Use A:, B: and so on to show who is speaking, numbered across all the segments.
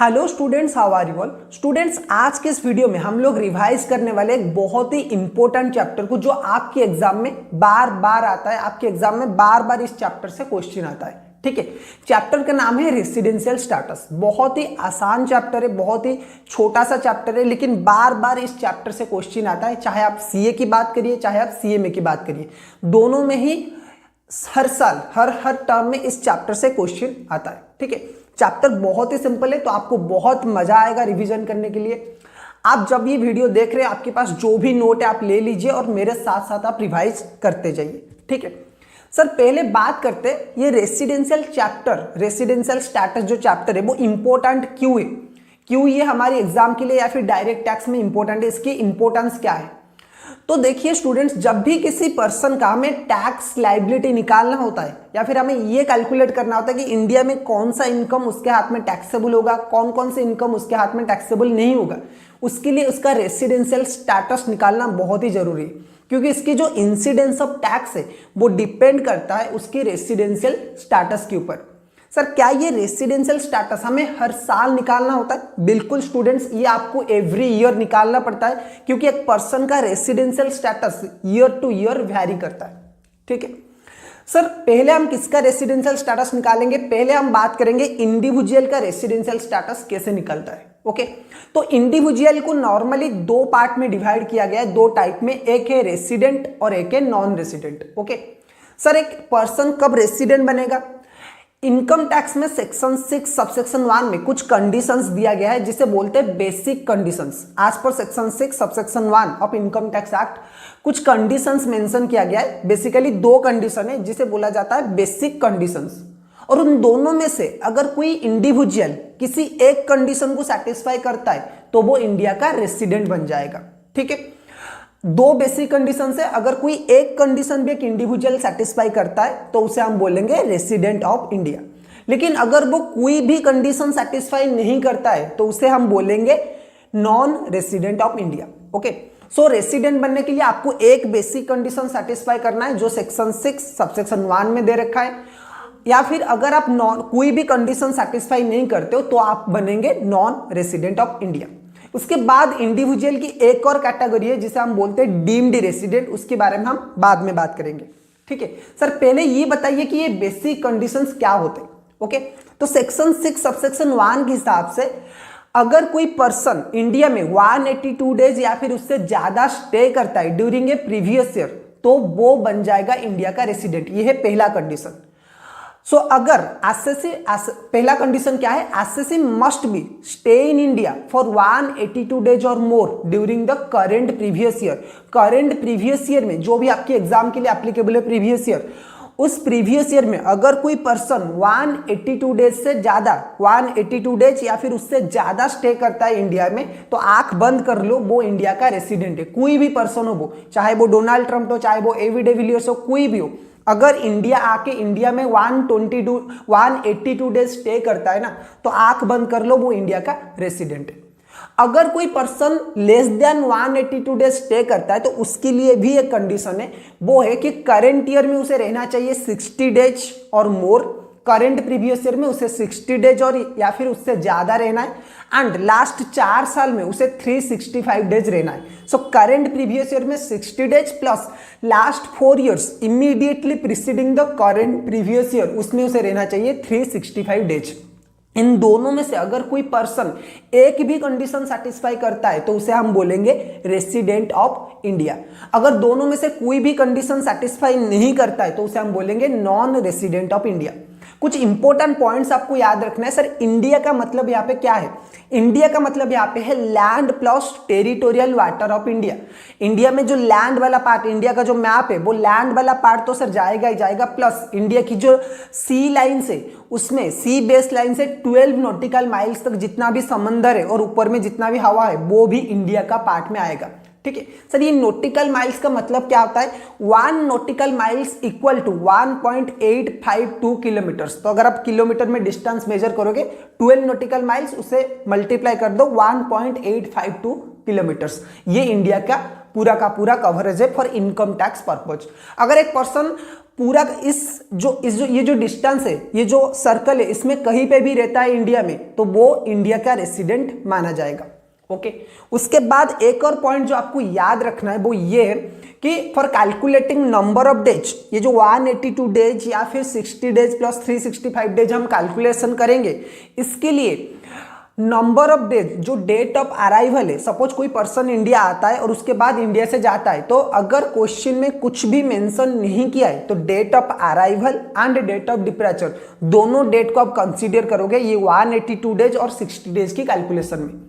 A: Hello students, how are you all. Students, आज के इस वीडियो में हम लोग रिवाइज करने वाले एक बहुत ही इंपॉर्टेंट चैप्टर को, जो आपके एग्जाम में बार बार आता है। आपके एग्जाम में बार बार इस चैप्टर से क्वेश्चन आता है। ठीक है, चैप्टर का नाम है रेसिडेंशियल स्टेटस। बहुत ही आसान चैप्टर है, बहुत ही छोटा सा चैप्टर है, लेकिन बार बार इस चैप्टर से क्वेश्चन आता है। चाहे आप सीए की बात करिए, चाहे आप सीएमए की बात करिए, दोनों में ही हर साल हर टर्म में इस चैप्टर से क्वेश्चन आता है। ठीक है, चैप्टर बहुत ही सिंपल है, तो आपको बहुत मजा आएगा रिवीजन करने के लिए। आप जब ये वीडियो देख रहे हैं, आपके पास जो भी नोट है आप ले लीजिए और मेरे साथ साथ आप रिवाइज करते जाइए। ठीक है सर, पहले बात करते हैं ये रेसिडेंशियल चैप्टर, रेसिडेंशियल स्टेटस जो चैप्टर है वो इंपॉर्टेंट क्यों है, क्यों ये हमारे एग्जाम के लिए या फिर डायरेक्ट टैक्स में इंपॉर्टेंट है, इसकी इंपॉर्टेंस क्या है। तो देखिए स्टूडेंट्स, जब भी किसी पर्सन का हमें टैक्स लायबिलिटी निकालना होता है या फिर हमें ये कैलकुलेट करना होता है कि इंडिया में कौन सा इनकम उसके हाथ में टैक्सेबल होगा, कौन कौन से इनकम उसके हाथ में टैक्सेबल नहीं होगा, उसके लिए उसका रेसिडेंशियल स्टेटस निकालना बहुत ही जरूरी है, क्योंकि इसकी जो इंसिडेंस ऑफ टैक्स है वो डिपेंड करता है उसकी रेसिडेंशियल स्टेटस के ऊपर। सर, क्या ये रेसिडेंशियल स्टेटस हमें हर साल निकालना होता है? बिल्कुल स्टूडेंट्स, ये आपको एवरी ईयर निकालना पड़ता है, क्योंकि एक पर्सन का residential status year to year vary करता है। ठीक है सर, पहले हम किसका रेसिडेंशियल स्टेटस निकालेंगे? पहले हम बात करेंगे इंडिविजुअल का रेसिडेंशियल स्टेटस कैसे निकलता है। ओके, तो इंडिविजुअल को नॉर्मली दो पार्ट में डिवाइड किया गया है, दो टाइप में, एक है रेसिडेंट और एक है नॉन रेसिडेंट। ओके सर, एक पर्सन कब रेसिडेंट बनेगा? इनकम टैक्स में सेक्शन 6 सबसेक्शन 1 में कुछ कंडीशंस दिया गया है, जिसे बोलते हैं बेसिक कंडीशंस। आज पर section 6 subsection 1 of income tax act कुछ कंडीशंस मेंशन किया गया है। बेसिकली दो कंडीशन है जिसे बोला जाता है बेसिक कंडीशंस, और उन दोनों में से अगर कोई इंडिविजुअल किसी एक कंडीशन को सेटिस्फाई करता है तो वो इंडिया का रेसिडेंट बन जाएगा। ठीक है, दो बेसिक कंडीशन है, अगर कोई एक कंडीशन भी एक इंडिविजुअल सेटिस्फाई करता है तो उसे हम बोलेंगे रेसिडेंट ऑफ इंडिया। लेकिन अगर वो कोई भी कंडीशन सेटिस्फाई नहीं करता है तो उसे हम बोलेंगे non resident of India. Okay, so resident बनने के लिए आपको एक बेसिक कंडीशन सेटिस्फाई करना है, जो सेक्शन 6 सबसेक्शन 1 में दे रखा है, या फिर अगर आप कोई भी कंडीशन सेटिस्फाई नहीं करते हो तो आप बनेंगे नॉन रेसिडेंट ऑफ इंडिया। उसके बाद इंडिविजुअल की एक और कैटेगरी है जिसे हम बोलते हैं डीम्ड रेसिडेंट, उसके बारे में हम बाद में बात करेंगे। ठीक है सर, पहले ये बताइए कि ये बेसिक कंडीशंस क्या होते हैं। ओके, तो सेक्शन 6 सबसेक्शन 1 के हिसाब से अगर कोई पर्सन इंडिया में 182 डेज या फिर उससे ज्यादा स्टे करता है ड्यूरिंग ए प्रीवियस ईयर, तो वो बन जाएगा इंडिया का रेसिडेंट। ये है पहला कंडीशन। सो अगर पहला कंडीशन क्या है? SSC must be stay in India for 182 days और more during the current previous year. Current previous year में जो भी आपके एग्जाम के लिए एप्लीकेबल है प्रीवियस ईयर, उस प्रीवियस ईयर में अगर कोई पर्सन 182 डेज से ज्यादा 182 डेज या फिर उससे ज्यादा स्टे करता है इंडिया में, तो आंख बंद कर लो, वो इंडिया का रेसिडेंट है। कोई भी पर्सन हो वो, चाहे वो डोनाल्ड ट्रंप हो, चाहे वो एवी डिविलियर्स हो, कोई भी हो, अगर इंडिया आके इंडिया में 182 डेज स्टे करता है ना, तो आंख बंद कर लो, वो इंडिया का रेसिडेंट है। अगर कोई person less than 182 days stay करता है तो उसके लिए भी एक कंडीशन है, वो है कि करंट ईयर में उसे रहना चाहिए 60 डेज और मोर, करंट प्रीवियस ईयर में उसे 60 डेज और या फिर उससे ज्यादा रहना है, एंड लास्ट 4 साल में उसे 365 डेज रहना है। सो करंट प्रीवियस ईयर में 60 days plus last 4 years immediately preceding the current previous year, उसमें उसे रहना चाहिए 365 डेज। इन दोनों में से अगर कोई पर्सन एक भी कंडीशन सेटिस्फाई करता है तो उसे हम बोलेंगे रेसिडेंट ऑफ इंडिया। अगर दोनों में से कोई भी कंडीशन सेटिस्फाई नहीं करता है तो उसे हम बोलेंगे नॉन रेसिडेंट ऑफ इंडिया। कुछ इंपॉर्टेंट पॉइंट्स आपको याद रखना है। सर, इंडिया का मतलब यहाँ पे क्या है? इंडिया का मतलब यहाँ पे है land plus territorial water of India. India में जो लैंड वाला पार्ट, इंडिया का जो मैप है, वो लैंड वाला पार्ट तो सर जाएगा ही जाएगा, प्लस इंडिया की जो सी लाइन से, उसमें सी बेस लाइन से 12 नॉटिकल माइल्स तक जितना भी समंदर है और ऊपर में जितना भी हवा है वो भी इंडिया का पार्ट में आएगा। ठीक है सर, ये नॉटिकल माइल्स का मतलब क्या होता है? 1 nautical miles equal to 1.852 kilometres. तो अगर आप किलोमीटर में डिस्टेंस मेजर करोगे, 12 नॉटिकल माइल्स, उसे मल्टीप्लाई कर दो 1.852 किलोमीटर्स। ये इंडिया का पूरा कवरेज है फॉर इनकम टैक्स पर्पज। अगर एक पर्सन पूरा ये जो डिस्टेंस है, ये जो सर्कल है, इसमें कहीं पे भी रहता है इंडिया में तो वो इंडिया का रेसिडेंट माना जाएगा। ओके, उसके बाद एक और पॉइंट जो आपको याद रखना है वो ये है कि for calculating number of days, ये जो 182 डेज या फिर 60 डेज प्लस 365 डेज हम कैलकुलेशन करेंगे, इसके लिए नंबर ऑफ डेज जो डेट ऑफ अराइवल है, सपोज कोई पर्सन इंडिया आता है और उसके बाद इंडिया से जाता है, तो अगर क्वेश्चन में कुछ भी मेंशन नहीं किया है तो date of arrival and date of departure दोनों डेट को आप कंसीडर करोगे ये 182 डेज और 60 डेज की कैलकुलेशन में।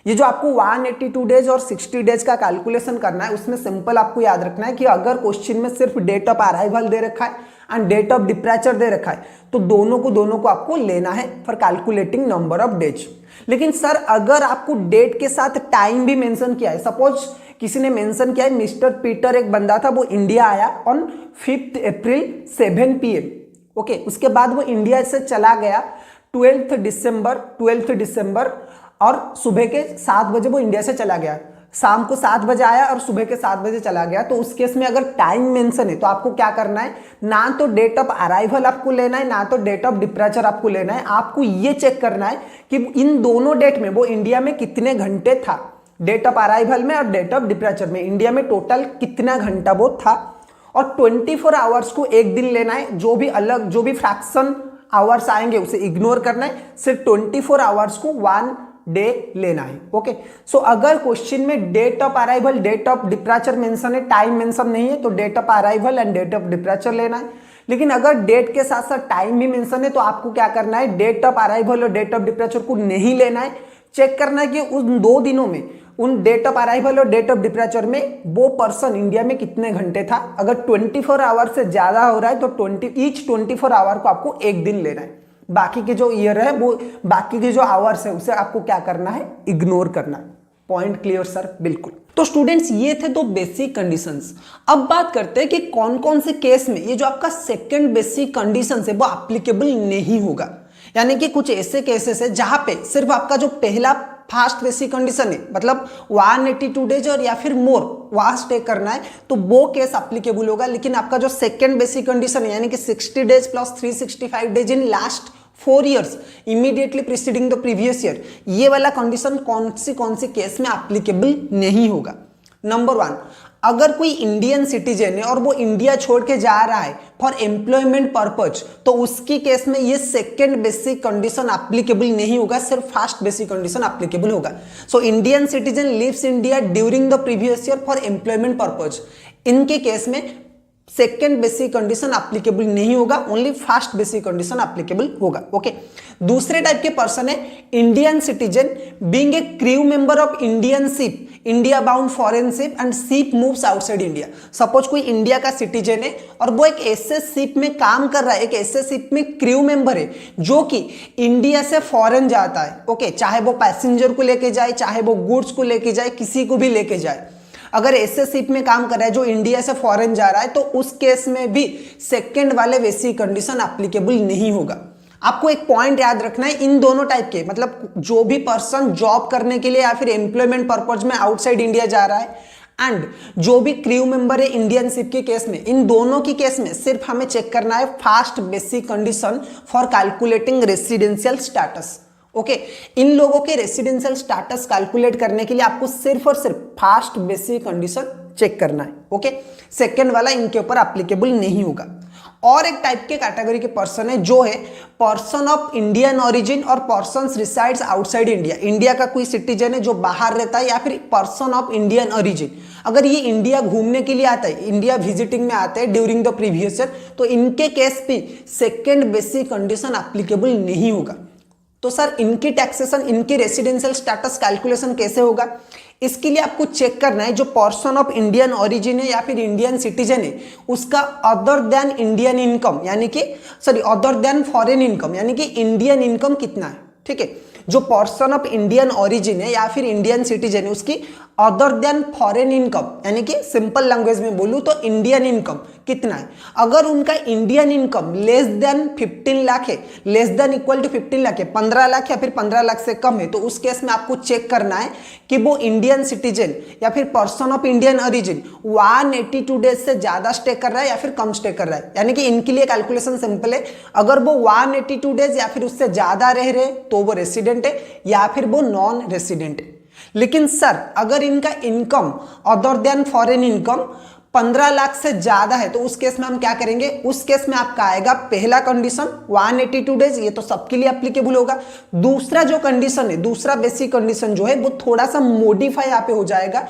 A: ये जो आपको 182 डेज और 60 डेज का कैलकुलेशन करना है, उसमें सिंपल आपको याद रखना है कि अगर क्वेश्चन में सिर्फ डेट ऑफ अराइवल दे रखा है एंड डेट ऑफ डिपैचर दे रखा है तो दोनों को आपको लेना है for calculating number of days. लेकिन सर अगर आपको डेट के साथ टाइम भी मेंशन किया है, सपोज किसी ने मेंशन किया है मिस्टर पीटर एक बंदा था, वो इंडिया आया ऑन 5 अप्रैल 7 PM, ओके, उसके बाद वो इंडिया से चला गया 12 दिसंबर और सुबह के 7 बजे वो इंडिया से चला गया, शाम को 7 बजे आया और सुबह के 7 बजे चला गया। तो उस केस में अगर टाइम मेंशन है तो आपको क्या करना है, ना तो डेट ऑफ अराइवल आपको लेना है ना तो डेट ऑफ डिपैचर आपको लेना है। आपको ये चेक करना है कि इन दोनों डेट में वो इंडिया में कितने घंटे था, डेट ऑफ अराइवल में और डेट ऑफ डिपैचर में इंडिया में टोटल कितना घंटा वो था, और 24 आवर्स को एक दिन लेना है। जो भी फ्रैक्शन आवर्स आएंगे उसे इग्नोर करना है, सिर्फ 24 आवर्स को 1 डे लेना है। ओके, सो अगर क्वेश्चन में date of arrival date of departure mention है, टाइम मेंशन नहीं है, तो date of arrival and date of departure लेना है। लेकिन अगर डेट के साथ साथ टाइम भी मेंशन है तो आपको क्या करना है, डेट ऑफ अराइवल और डेट ऑफ डिपैचर को नहीं लेना है। चेक करना है कि उन 2 दिनों में, उन डेट ऑफ अराइवल और डेट ऑफ डिपैचर में वो पर्सन इंडिया में कितने घंटे था। अगर 24 आवर से ज्यादा हो रहा है तो 24 आवर को आपको एक दिन लेना है। बाकी के जो ईयर है वो, बाकी के जो आवर्स है उसे आपको क्या करना है, इग्नोर करना है। Point clear sir? बिल्कुल। तो स्टूडेंट्स ये थे 2 बेसिक कंडीशंस। अब बात करते हैं कि कौन कौन से केस में ये जो आपका सेकंड बेसिक कंडीशन है वो एप्लीकेबल नहीं होगा। यानी कि कुछ ऐसे केसेस है जहां पे सिर्फ आपका जो पहला फास्ट बेसिक कंडीशन है, मतलब 182 डेज और या फिर मोर वहां स्टे करना है, तो वो केस एप्लीकेबल होगा। लेकिन आपका जो सेकंड बेसिक कंडीशन है यानी कि 60 days plus 365 days in last 4 years immediately preceding the previous year, ये वाला कंडीशन कौन सी केस में एप्लीकेबल नहीं होगा। नंबर 1, अगर कोई इंडियन सिटीजन है और वो इंडिया छोड़ के जा रहा है फॉर एम्प्लॉयमेंट पर्पज, तो उसकी केस में ये सेकेंड बेसिक कंडीशन एप्लीकेबल नहीं होगा, सिर्फ फर्स्ट बेसिक कंडीशन एप्लीकेबल होगा। So Indian citizen lives India during the previous year for employment purpose, इनके केस में सेकेंड बेसिक कंडीशन एप्लीकेबल नहीं होगा, only first basic condition applicable होगा। ओके, दूसरे टाइप के पर्सन है Indian citizen being a crew member of Indian ship, India bound foreign ship and ship moves outside India. Suppose कोई India का citizen है और वो एक ऐसे शिप में काम कर रहा है, एक ऐसे शिप में क्रू मेंबर है जो कि इंडिया से फॉरेन जाता है। ओके, चाहे वो पैसेंजर को लेके जाए, चाहे वो गुड्स को लेके जाए, किसी को भी लेके जाए, अगर ऐसे शिप में काम कर रहा है जो इंडिया से फॉरेन जा रहा है, तो उस केस में भी सेकंड वाले बेसिक कंडीशन एप्लीकेबल नहीं होगा। आपको एक पॉइंट याद रखना है, इन दोनों टाइप के, मतलब जो भी पर्सन जॉब करने के लिए या फिर एम्प्लॉयमेंट पर्पज में आउटसाइड इंडिया जा रहा है एंड जो भी क्रू मेंबर है इंडियन शिप के केस में, इन दोनों की केस में सिर्फ हमें चेक करना है first basic condition for calculating residential status. Okay, इन लोगों के रेसिडेंशियल स्टेटस कैलकुलेट करने के लिए आपको सिर्फ और सिर्फ फर्स्ट बेसिक कंडीशन चेक करना है। ओके, सेकंड वाला इनके ऊपर एप्लीकेबल नहीं होगा। और एक टाइप के कैटेगरी के पर्सन है जो है पर्सन ऑफ इंडियन ओरिजिन और person resides outside India. India का कोई सिटीजन है जो बाहर रहता है या फिर पर्सन ऑफ इंडियन ओरिजिन, अगर ये इंडिया घूमने के लिए आता है, इंडिया विजिटिंग में आते हैं ड्यूरिंग द प्रीवियस ईयर, तो इनके केस पे सेकेंड बेसिक कंडीशन एप्लीकेबल नहीं होगा। तो सर इनकी टैक्सेशन, इनकी रेसिडेंशियल स्टेटस कैलकुलेशन कैसे होगा? इसके लिए आपको चेक करना है जो पर्सन ऑफ इंडियन ओरिजिन है या फिर इंडियन सिटीजन है, उसका अदर देन इंडियन इनकम यानी कि अदर देन फॉरेन इनकम यानी कि इंडियन इनकम कितना है। ठीक है, जो पर्सन ऑफ इंडियन ओरिजिन है या फिर इंडियन सिटीजन है उसकी अदर देन फॉरेन इनकम यानी कि सिंपल लैंग्वेज में बोलूं तो इंडियन इनकम कितना है। अगर उनका Indian income less than 15 lakh है, less than equal to 15 lakh है, 15 लाख या फिर 15 लाख से कम है, तो उस केस में आपको चेक करना है कि वो इंडियन सिटीजन या फिर person of Indian origin 182 days से ज्यादा स्टे कर रहा है या फिर कम स्टे कर रहा है। यानी कि इनके लिए कैलकुलेशन सिंपल है, अगर वो 182 डेज या फिर उससे ज्यादा रह रहे तो वो रेसिडेंट है या फिर वो नॉन रेसिडेंट है। लेकिन सर अगर इनका income other than foreign income 15 lakh से ज्यादा है तो उस केस में हम क्या करेंगे, उस केस में आपका आएगा पहला कंडीशन 182 डेज, ये तो सबके लिए एप्लीकेबल होगा। दूसरा जो कंडीशन है, दूसरा बेसिक कंडीशन जो है वो थोड़ा सा मॉडिफाई यहाँ पे हो जाएगा।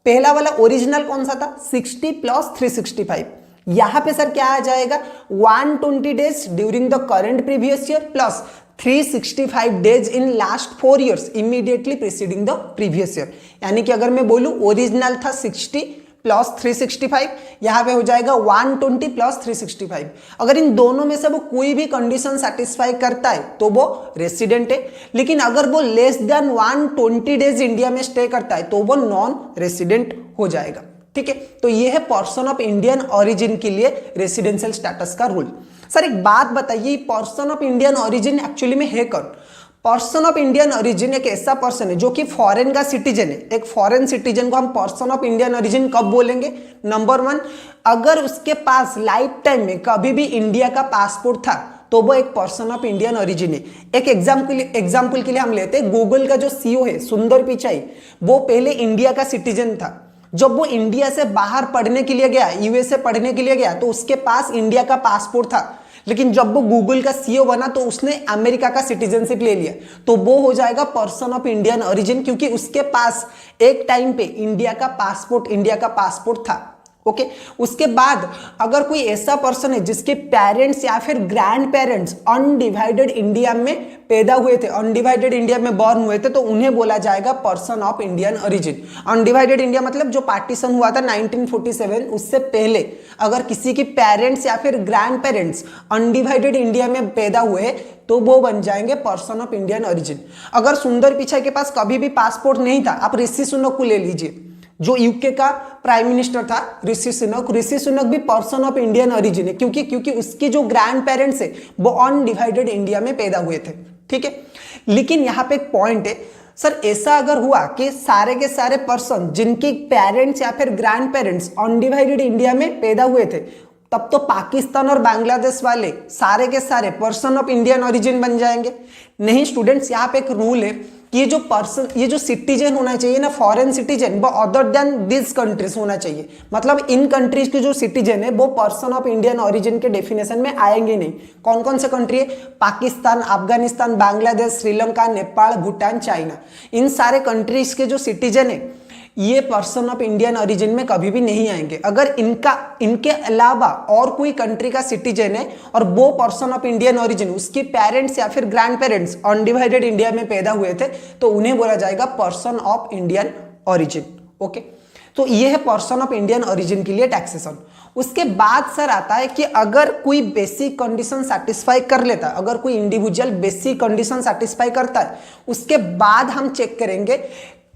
A: पहला वाला ओरिजिनल कौन सा था, 60 प्लस 365, यहां पे सर क्या आ जाएगा 120 days during the current previous year plus 365 days in last 4 years immediately preceding the previous year. यानी कि अगर मैं बोलूं ओरिजिनल था 60 प्लस 365, यहां पे हो जाएगा 120 प्लस 365। अगर इन दोनों में से वो कोई भी कंडीशन सेटिस्फाई करता है तो वो रेसिडेंट है, लेकिन अगर वो लेस देन 120 डेज इंडिया में स्टे करता है तो वो नॉन रेसिडेंट हो जाएगा। ठीक है, तो ये है पर्सन ऑफ इंडियन ओरिजिन के लिए रेसिडेंशियल स्टेटस का रूल। सर एक बात बताइए, person of Indian origin actually में है कौन? पर्सन ऑफ इंडियन ओरिजिन एक ऐसा पर्सन है जो कि फॉरेन का सिटीजन है। एक फॉरेन सिटीजन को हम पर्सन ऑफ इंडियन ओरिजिन कब बोलेंगे? नंबर 1, अगर उसके पास लाइफ टाइम में कभी भी इंडिया का पासपोर्ट था तो वो एक पर्सन ऑफ इंडियन ओरिजिन है। एक एग्जाम्पल के लिए हम लेते हैं, गूगल का जो सीईओ है सुंदर पिचाई, वो पहले इंडिया का सिटीजन था। जब वो इंडिया से बाहर पढ़ने के लिए गया, यूएसए पढ़ने के लिए गया, तो उसके पास इंडिया का पासपोर्ट था, लेकिन जब वो गूगल का सीईओ बना तो उसने अमेरिका का सिटीजनशिप ले लिया, तो वो हो जाएगा पर्सन ऑफ इंडियन ओरिजिन, क्योंकि उसके पास एक टाइम पे इंडिया का पासपोर्ट था। ओके, उसके बाद अगर कोई ऐसा पर्सन है जिसके पेरेंट्स या फिर ग्रैंड पेरेंट्स अनडिवाइडेड इंडिया में पैदा हुए थे, अनडिवाइडेड इंडिया में बॉर्न हुए थे, तो उन्हें बोला जाएगा person of Indian origin. Undivided India मतलब जो पार्टीशन हुआ था 1947 उससे पहले अगर किसी की पेरेंट्स या फिर ग्रैंड पेरेंट्स अनडिवाइडेड इंडिया में पैदा हुए तो वो बन जाएंगे पर्सन ऑफ इंडियन ओरिजिन। अगर सुंदर पिचाई के पास कभी भी पासपोर्ट नहीं था, आप ऋषि सुनक को ले लीजिए, जो यूके का प्राइम मिनिस्टर था ऋषि सुनक भी पर्सन ऑफ इंडियन ओरिजिन है, क्योंकि उसके जो ग्रैंड पेरेंट्स है वो अनडिवाइडेड इंडिया में पैदा हुए थे। ठीक है, लेकिन यहाँ पे एक पॉइंट है, सर ऐसा अगर हुआ कि सारे के सारे पर्सन जिनके पेरेंट्स या फिर ग्रैंड पेरेंट्स अनडिवाइडेड इंडिया में पैदा हुए थे, तब तो पाकिस्तान और बांग्लादेश वाले सारे के सारे पर्सन ऑफ इंडियन ओरिजिन बन जाएंगे। नहीं स्टूडेंट्स, यहाँ पे एक रूल है कि ये जो सिटीजन होना चाहिए ना, फॉरेन सिटीजन, वो अदर देन दिस कंट्रीज होना चाहिए। मतलब इन कंट्रीज के जो सिटीजन है वो पर्सन ऑफ इंडियन ओरिजिन के डेफिनेशन में आएंगे नहीं। कौन कौन से कंट्री है? पाकिस्तान, अफगानिस्तान, बांग्लादेश, श्रीलंका, नेपाल, भूटान, चाइना, इन सारे कंट्रीज के जो सिटीजन है ये पर्सन ऑफ इंडियन ओरिजिन में कभी भी नहीं आएंगे। अगर इनके अलावा और कोई कंट्री का सिटीजन है और वो पर्सन ऑफ इंडियन ओरिजिन, उसके पेरेंट्स या फिर ग्रैंड पेरेंट्स अनडिवाइडेड इंडिया में पैदा हुए थे, तो उन्हें बोला जाएगा person of Indian origin. Okay, तो ये है पर्सन ऑफ इंडियन ओरिजिन के लिए टैक्सेशन। उसके बाद सर आता है कि अगर कोई बेसिक कंडीशन सेटिस्फाई कर लेता है, अगर कोई इंडिविजुअल बेसिक कंडीशन सेटिस्फाई करता है, उसके बाद हम चेक करेंगे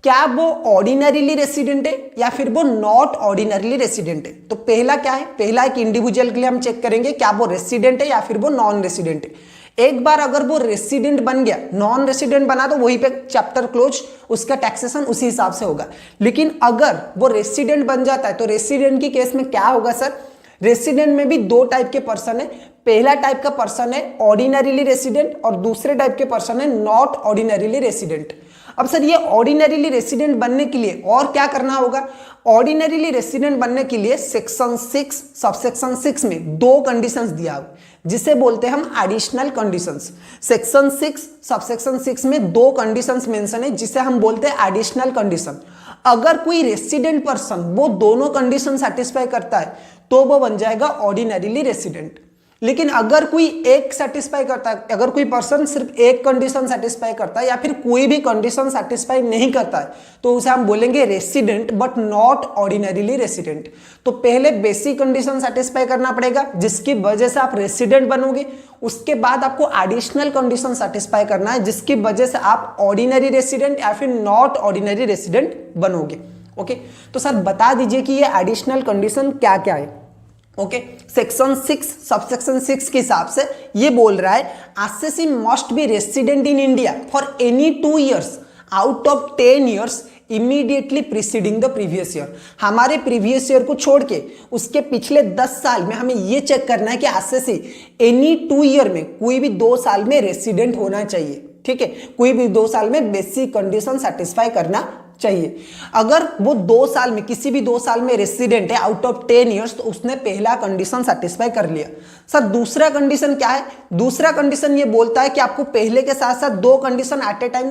A: क्या वो ऑर्डिनरीली रेसिडेंट है या फिर वो नॉट ऑर्डिनरीली रेसिडेंट है। तो पहला क्या है? पहला एक इंडिविजुअल के लिए हम चेक करेंगे क्या वो रेसिडेंट है या फिर वो नॉन रेसिडेंट है। एक बार अगर वो रेसिडेंट बन गया, नॉन रेसिडेंट बना तो वहीं पे चैप्टर क्लोज, उसका टैक्सेशन उसी हिसाब से होगा। लेकिन अगर वो रेसिडेंट बन जाता है तो रेसिडेंट की केस में क्या होगा सर? रेसिडेंट में भी दो टाइप के पर्सन है। पहला टाइप का पर्सन है ऑर्डिनरीली रेसिडेंट और दूसरे टाइप के पर्सन है नॉट ऑर्डिनरीली रेसिडेंट। अब सर ये ऑर्डिनरीली रेसिडेंट बनने के लिए और क्या करना होगा? ऑर्डिनरीली रेसिडेंट बनने के लिए सेक्शन 6 सबसेक्शन 6 में दो कंडीशंस दिया हुआ, जिसे बोलते हैं हम एडिशनल कंडीशंस। सेक्शन 6 सबसेक्शन 6 में दो कंडीशंस मेंशन है, जिसे हम बोलते हैं एडिशनल कंडीशन। अगर कोई रेसिडेंट पर्सन वो दोनों कंडीशन सेटिस्फाई करता है तो वो बन जाएगा ऑर्डिनरीली रेसिडेंट। लेकिन अगर कोई एक सेटिस्फाई करता है, अगर कोई पर्सन सिर्फ एक कंडीशन सेटिस्फाई करता है या फिर कोई भी कंडीशन सेटिस्फाई नहीं करता है, तो उसे हम बोलेंगे resident but not ordinarily resident. तो पहले बेसिक कंडीशन सेटिस्फाई करना पड़ेगा जिसकी वजह से आप रेसिडेंट बनोगे। उसके बाद आपको एडिशनल कंडीशन सेटिस्फाई करना है जिसकी वजह से आप ऑर्डिनरी रेसिडेंट या फिर नॉट ऑर्डिनरी रेसिडेंट बनोगे। ओके, तो सर बता दीजिए कि ये एडिशनल कंडीशन क्या क्या है। ओके, सेक्शन 6 सबसेक्शन 6 के हिसाब से ये बोल रहा है RCC must be resident in India for any 2 years out of 10 years immediately preceding the previous year. हमारे प्रीवियस ईयर को छोड़ के उसके पिछले 10 साल में हमें ये चेक करना है कि आरसीसी एनी 2 year में कोई भी 2 साल में रेसिडेंट होना चाहिए। ठीक है, कोई भी 2 साल में बेसिक कंडीशन सेटिस्फाई करना चाहिए। अगर वो 2 साल में किसी भी 2 साल में रेसिडेंट है आउट ऑफ 10 years तो उसने पहला कंडीशन सेटिस्फाई कर लिया। सर दूसरा कंडीशन क्या है? दूसरा कंडीशन ये बोलता है कि आपको पहले के साथ साथ 2 condition at A time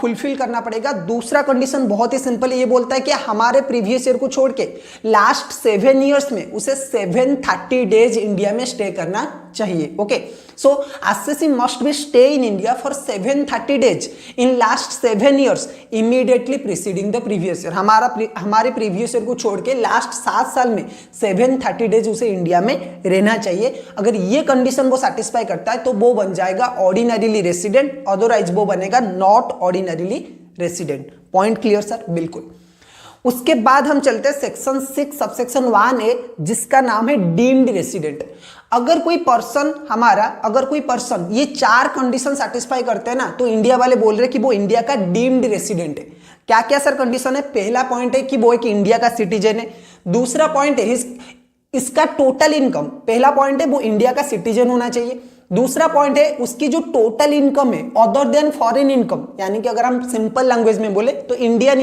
A: fulfil करना पड़ेगा। दूसरा कंडीशन बहुत ही सिंपल है, ये बोलता है कि हमारे प्रीवियस ईयर को छोड़ के लास्ट 7 years में उसे 730 days इंडिया में स्टे करना चाहिए। Okay, so RCC must be stay in India for 730 days in last 7 years immediately preceding the previous year. हमारे प्रीवियस ईयर को छोड़ के लास्ट 7 साल में 730 days उसे इंडिया में रहना चाहिए। अगर ये कंडीशन वो सेटिस्फाई करता है तो वो बन जाएगा ऑर्डिनरीली रेसिडेंट, अदरवाइज वो बनेगा not ordinarily resident. Point clear sir? बिल्कुल। उसके बाद हम चलते हैं सेक्शन 6 सबसेक्शन 1A जिसका नाम है डीम्ड रेसिडेंट। अगर कोई पर्सन ये 4 कंडीशन सेटिस्फाई करते हैं ना तो इंडिया वाले बोल रहे हैं कि वो इंडिया का डीम्ड रेसिडेंट है। क्या क्या सर कंडीशन है? पहला पॉइंट है कि वो एक इंडिया का सिटीजन है। दूसरा पॉइंट है इसका टोटल इनकम, पहला पॉइंट है वो इंडिया का सिटीजन होना चाहिए। दूसरा पॉइंट है उसकी जो टोटल इनकम है अदर देन फॉरेन इनकम, यानी कि अगर हम सिंपल लैंग्वेज में बोले तो इंडियन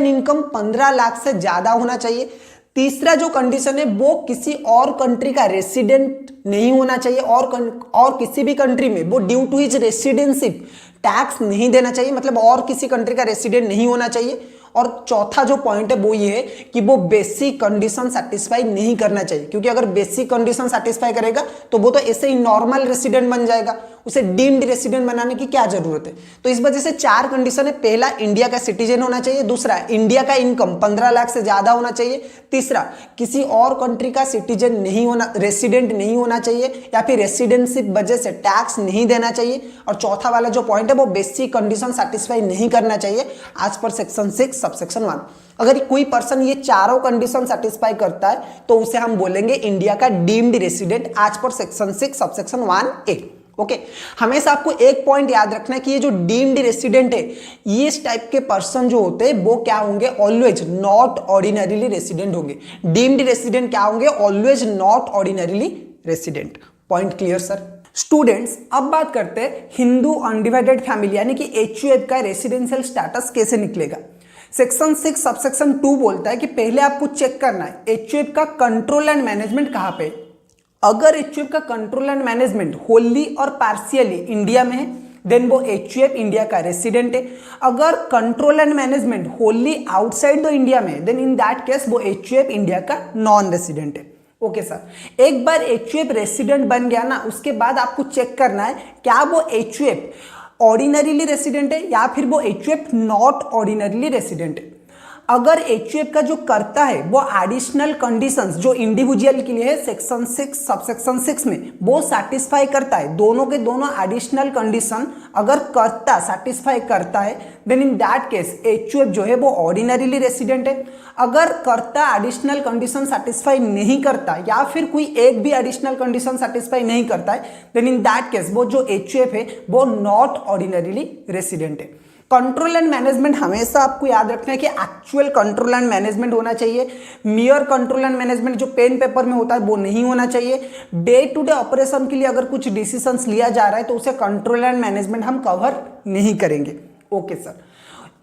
A: इनकम 15 लाख से ज्यादा होना चाहिए। तीसरा जो कंडीशन है वो किसी और कंट्री का रेसिडेंट नहीं होना चाहिए और किसी भी कंट्री में वो ड्यू टू हिज रेसिडेंशिप टैक्स नहीं देना चाहिए, मतलब और किसी कंट्री का रेसिडेंट नहीं होना चाहिए। और चौथा जो पॉइंट है वो ये है कि वो बेसिक कंडीशन सेटिस्फाई नहीं करना चाहिए, क्योंकि अगर बेसिक कंडीशन सेटिस्फाई करेगा तो वो तो ऐसे ही नॉर्मल रेसिडेंट बन जाएगा, उसे डीम्ड रेसिडेंट बनाने की क्या जरूरत है। तो इस वजह से 4 कंडीशन है। पहला, इंडिया का सिटीजन होना चाहिए। दूसरा, इंडिया का इनकम 15 लाख से ज्यादा होना चाहिए। तीसरा, किसी और कंट्री का सिटीजन नहीं होना, रेसिडेंट नहीं होना चाहिए, या फिर रेसिडेंशिप वजह से टैक्स नहीं देना चाहिए। और चौथा वाला जो पॉइंट है वो बेसिक कंडीशन सेटिस्फाई नहीं करना चाहिए आज पर सेक्शन 6 सबसेक्शन 1। अगर कोई पर्सन ये चारों कंडीशन सेटिस्फाई करता है तो उसे हम बोलेंगे इंडिया का डीम्ड रेसिडेंट आज पर सेक्शन 6 सबसेक्शन 1A। ओके, हमेशा आपको एक पॉइंट याद रखना है कि ये जो डीम्ड रेसिडेंट है ये इस टाइप के पर्सन जो होते हैं वो क्या होंगे? ऑलवेज नॉट ऑर्डिनरीली रेसिडेंट होंगे। डीम्ड रेसिडेंट क्या होंगे? Always not ordinarily resident. Point clear sir? Students, अब बात करते हैं हिंदू अनडिवाइडेड फैमिली यानी कि HUF का रेसिडेंशियल स्टेटस कैसे निकलेगा। सेक्शन 6 सबसेक्शन 2 बोलता है कि पहले आपको चेक करना है HUF का कंट्रोल एंड मैनेजमेंट कहां पे। अगर HUF का कंट्रोल एंड मैनेजमेंट होली और पार्शियली इंडिया में है देन वो HUF इंडिया का रेसिडेंट है। अगर control and management Holi outside the India में देन इन दैट केस वो HUF इंडिया का नॉन रेसिडेंट है। ओके सर, एक बार HUF रेसिडेंट बन गया ना उसके बाद आपको चेक करना है क्या वो HUF ऑर्डिनरीली रेसिडेंट है या फिर वो HUF नॉट ऑर्डिनरीली रेसिडेंट है। अगर HUF का जो करता है वो एडिशनल कंडीशंस जो इंडिविजुअल के लिए है सेक्शन 6 सबसेक्शन 6 में वो सेटिस्फाई करता है, दोनों के दोनों एडिशनल कंडीशन अगर सेटिस्फाई करता है then in that case HUF जो है वो ऑर्डिनरीली रेसिडेंट है। अगर करता एडिशनल कंडीशन सेटिस्फाई नहीं करता या फिर कोई एक भी एडिशनल कंडीशन सेटिस्फाई नहीं करता है देन इन दैट केस वो जो HUF है वो नॉट ऑर्डिनरीली रेसिडेंट है। कंट्रोल एंड मैनेजमेंट हमेशा आपको याद रखना है कि एक्चुअल कंट्रोल एंड मैनेजमेंट होना चाहिए। मियर कंट्रोल एंड मैनेजमेंट जो पेन पेपर में होता है वो नहीं होना चाहिए। डे टू डे ऑपरेशन के लिए अगर कुछ डिसीजंस लिया जा रहा है तो उसे कंट्रोल एंड मैनेजमेंट हम कवर नहीं करेंगे। ओके सर,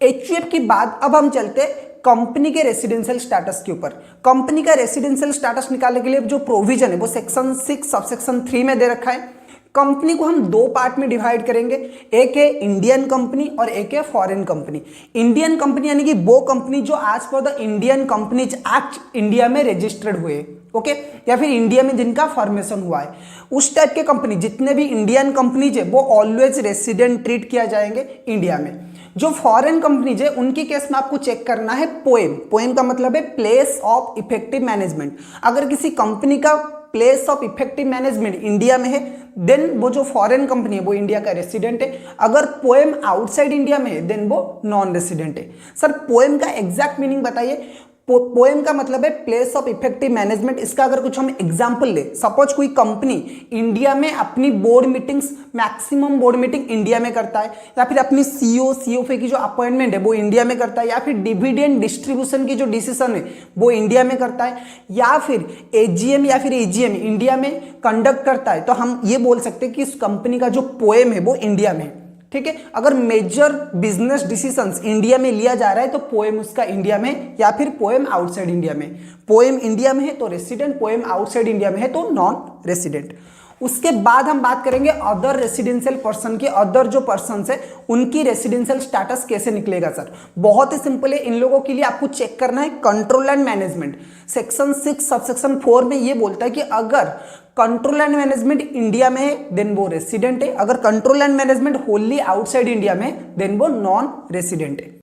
A: HUF की बात अब हम चलते कंपनी के रेसिडेंशियल स्टेटस के ऊपर। कंपनी का रेसिडेंशियल स्टेटस निकालने के लिए जो प्रोविजन है वो सेक्शन 6 सबसेक्शन 3 में दे रखा है। कंपनी को हम 2 पार्ट में डिवाइड करेंगे, एक है इंडियन कंपनी और एक है फॉरेन कंपनी। इंडियन कंपनी यानी कि वो कंपनी जो आज पर the Indian companies act India में रजिस्टर्ड हुए, ओके, या फिर इंडिया में जिनका फॉर्मेशन हुआ है उस टाइप के कंपनी, जितने भी इंडियन कंपनीज है वो ऑलवेज रेसिडेंट ट्रीट किया जाएंगे इंडिया में। जो फॉरेन कंपनीज है उनकी केस में आपको चेक करना है पोएम का मतलब है प्लेस ऑफ इफेक्टिव मैनेजमेंट। अगर किसी कंपनी का place of effective management India में है देन वो जो फॉरेन कंपनी है वो इंडिया का रेसिडेंट है। अगर पोएम आउटसाइड इंडिया में है देन वो नॉन रेसिडेंट है। सर पोएम का एग्जैक्ट मीनिंग बताइए। पोएम का मतलब है प्लेस ऑफ इफेक्टिव मैनेजमेंट। इसका अगर कुछ हम एग्जांपल ले, सपोज कोई कंपनी इंडिया में अपनी board meetings, maximum board meeting India में करता है, या फिर अपनी सीईओ सीएफए की जो अपॉइंटमेंट है वो इंडिया में करता है, या फिर डिविडेंड डिस्ट्रीब्यूशन की जो डिसीजन है वो इंडिया में करता है, या फिर एजीएम या फिर एजीएम इंडिया में कंडक्ट करता है, तो हम ये बोल सकते हैं कि इस कंपनी का जो पोएम है वो इंडिया में है। ठीक है, अगर मेजर बिजनेस डिसीजंस इंडिया में लिया जा रहा है तो पोएम उसका इंडिया में, या फिर पोएम आउटसाइड इंडिया में। पोएम इंडिया में है तो रेसिडेंट, पोएम आउटसाइड इंडिया में है तो नॉन रेसिडेंट। उसके बाद हम बात करेंगे अदर रेसिडेंशियल पर्सन की। अदर जो पर्सन है उनकी रेसिडेंशियल स्टेटस कैसे निकलेगा सर? बहुत ही सिंपल है, इन लोगों के लिए आपको चेक करना है control and management. Section 6 subsection 4 में ये बोलता है कि अगर कंट्रोल एंड मैनेजमेंट इंडिया में है देन वो रेसिडेंट है, अगर control and management Holi outside India में देन वो नॉन रेसिडेंट है।